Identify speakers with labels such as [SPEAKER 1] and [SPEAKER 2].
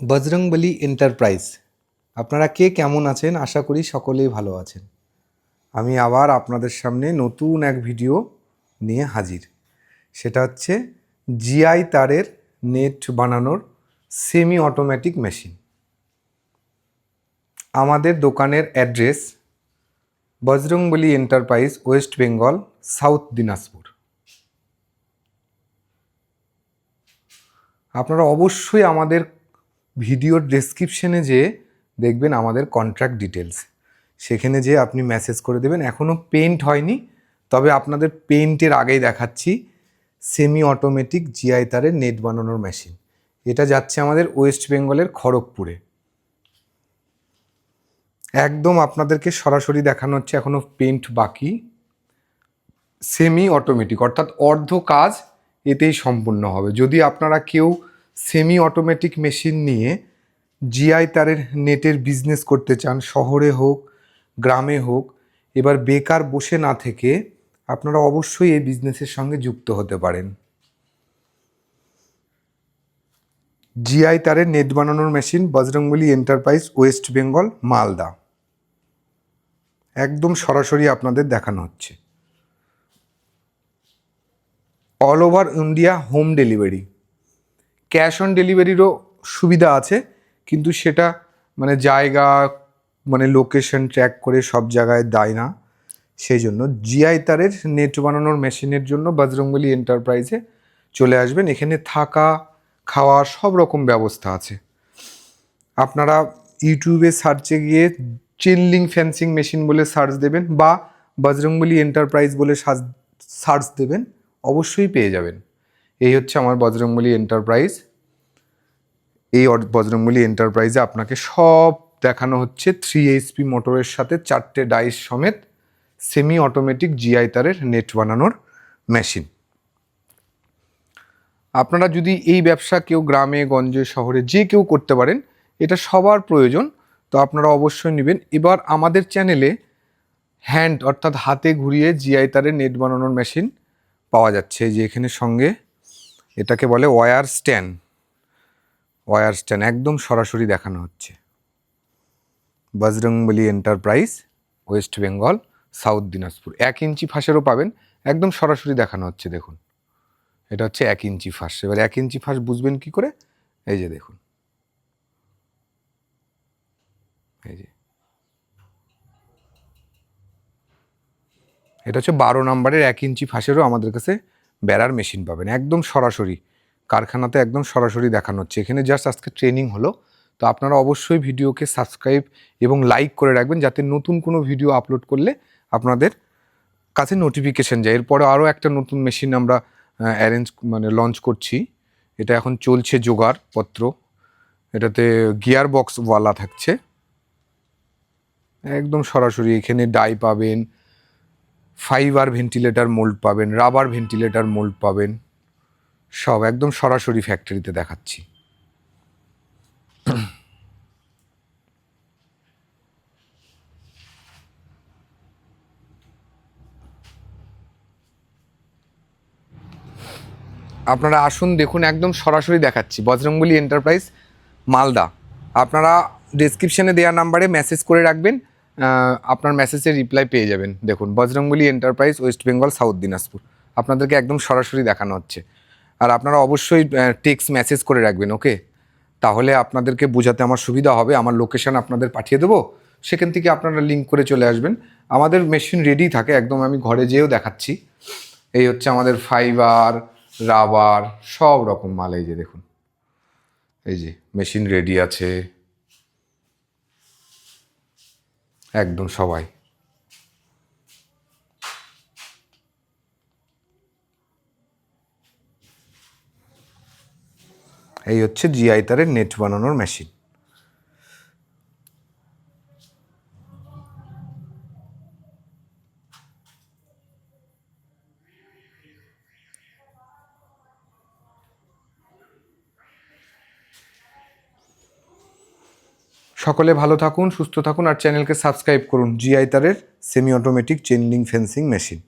[SPEAKER 1] Bajrangbali enterprise. আপনারা কে কেমন আছেন? আশা করি সকলেই ভালো আছেন। আমি আবার আপনাদের সামনে নতুন এক ভিডিও নিয়ে হাজির। সেটা হচ্ছে জিআই তারের নেট বানানোর সেমি অটোমেটিক মেশিন। আমাদের দোকানের address Bajrangbali enterprise, West Bengal, south Dinajpur. আপনারা অবশ্যই আমাদের ভিডিওর ডেসক্রিপশনে যেয়ে দেখবেন আমাদের কন্ট্রাক্ট ডিটেলস। সেখানে যেয়ে আপনি মেসেজ করে দেবেন। এখনও পেইন্ট হয়নি, তবে আপনাদের পেইন্টের আগেই দেখাচ্ছি সেমি অটোমেটিক জিআই তারের নেট বানানোর মেশিন। এটা যাচ্ছে আমাদের ওয়েস্ট বেঙ্গলের খড়গপুরে। একদম আপনাদেরকে সরাসরি দেখানো হচ্ছে, এখনও পেইন্ট বাকি। সেমি অটোমেটিক অর্থাৎ অর্ধ কাজ এতেই সম্পূর্ণ হবে। যদি আপনারা কেউ সেমি অটোমেটিক মেশিন নিয়ে জিআই তারের নেটের বিজনেস করতে চান, শহরে হোক গ্রামে হোক, এবার বেকার বসে না থেকে আপনারা অবশ্যই এই বিজনেসের সঙ্গে যুক্ত হতে পারেন। জিআই তারের নেট বানানোর machine, Bajrangbali enterprise, West Bengal, Malda. একদম সরাসরি আপনাদের দেখানো হচ্ছে। All over India home delivery. Cash on ডেলিভারিরও সুবিধা আছে, কিন্তু সেটা জায়গা লোকেশন ট্র্যাক করে সব জায়গায় দেয় না। সেই জন্য জিআই তারের নেট বানানোর মেশিনের জন্য বজরংবলী এন্টারপ্রাইজে চলে আসবেন। এখানে থাকা খাওয়া সব রকম ব্যবস্থা আছে। আপনারা ইউটিউবে সার্চে গিয়ে চেনলিং ফেন্সিং মেশিন বলে সার্চ দেবেন বা বজরংবলী এন্টারপ্রাইজ বলে সার্চ দেবেন, অবশ্যই পেয়ে যাবেন। এই হচ্ছে আমার বজরংবলী এন্টারপ্রাইজ। এই বজরংবলী এন্টারপ্রাইজে আপনাকে সব দেখানো হচ্ছে 3 HP মোটরের সাথে 4টে ডাইস সমেত সেমি অটোমেটিক জিআই তারের নেট বানানোর মেশিন। আপনারা যদি এই ব্যবসা কেউ গ্রামে গঞ্জে শহরে যে কেউ করতে পারেন, এটা সবার প্রয়োজন, তো আপনারা অবশ্যই নেবেন। এবার আমাদের চ্যানেলে হ্যান্ড অর্থাৎ হাতে ঘুরিয়ে জিআই তারের নেট বানানোর মেশিন পাওয়া যাচ্ছে। যে এখানে সঙ্গে এটাকে বলে ওয়্যার স্ট্যান্ড। একদম সরাসরি দেখানো হচ্ছে। Bajrangbali enterprise, West Bengal, south Dinajpur. 1 ইঞ্চি ফাঁসেরও পাবেন, একদম সরাসরি দেখানো হচ্ছে। দেখুন, এটা হচ্ছে 1 ইঞ্চি ফাঁস। এবার 1 ইঞ্চি ফাঁস বুঝবেন কি করে? এই যে দেখুন, এই যে এটা হচ্ছে 12 নম্বরের 1 ইঞ্চি ফাঁসেরও আমাদের কাছে বেড়ার মেশিন পাবেন। একদম সরাসরি কারখানাতে একদম সরাসরি দেখানো হচ্ছে। এখানে জাস্ট আজকে ট্রেনিং হলো, তো আপনারা অবশ্যই ভিডিওকে সাবস্ক্রাইব এবং লাইক করে রাখবেন, যাতে নতুন কোনো ভিডিও আপলোড করলে আপনাদের কাছে নোটিফিকেশান যায়। এরপরে আরও একটা নতুন মেশিন আমরা লঞ্চ করছি। এটা এখন চলছে জোগাড়পত্র। এটাতে গিয়ার বক্সওয়ালা থাকছে। একদম সরাসরি এখানে ডাই পাবেন, ফাইবার ভেন্টিলেটর মোল্ড পাবেন, রাবার ভেন্টিলেটর মোল্ড পাবেন, সব একদম সরাসরি ফ্যাক্টরিতে দেখাচ্ছি। আপনারা আসুন, দেখুন, একদম সরাসরি দেখাচ্ছি। বজরংবলী এন্টারপ্রাইজ, মালদা। আপনারা ডেসক্রিপশানে দেওয়া নাম্বারে মেসেজ করে রাখবেন, আপনার মেসেজের রিপ্লাই পেয়ে যাবেন। দেখুন, Bajrangbali enterprise, West Bengal, south Dinajpur. আপনাদেরকে একদম সরাসরি দেখানো হচ্ছে। আর আপনারা অবশ্যই টেক্সট মেসেজ করে রাখবেন, ওকে? তাহলে আপনাদেরকে বোঝাতে আমার সুবিধা হবে। আমার লোকেশান আপনাদের পাঠিয়ে দেবো, সেখান থেকে আপনারা লিঙ্ক করে চলে আসবেন। আমাদের মেশিন রেডি থাকে, একদম আমি ঘরে যেয়েও দেখাচ্ছি। এই হচ্ছে আমাদের ফাইবার, রাবার, সব রকম মাল। এই যে দেখুন, এই যে মেশিন রেডি আছে একদম সবাই। এই হচ্ছে জিআই তারের নেট বানানোর মেশিন। সকলে ভালো থাকুন, সুস্থ থাকুন, আর চ্যানেলকে সাবস্ক্রাইব করুন। জিআই তারের semi automatic chain link fencing machine.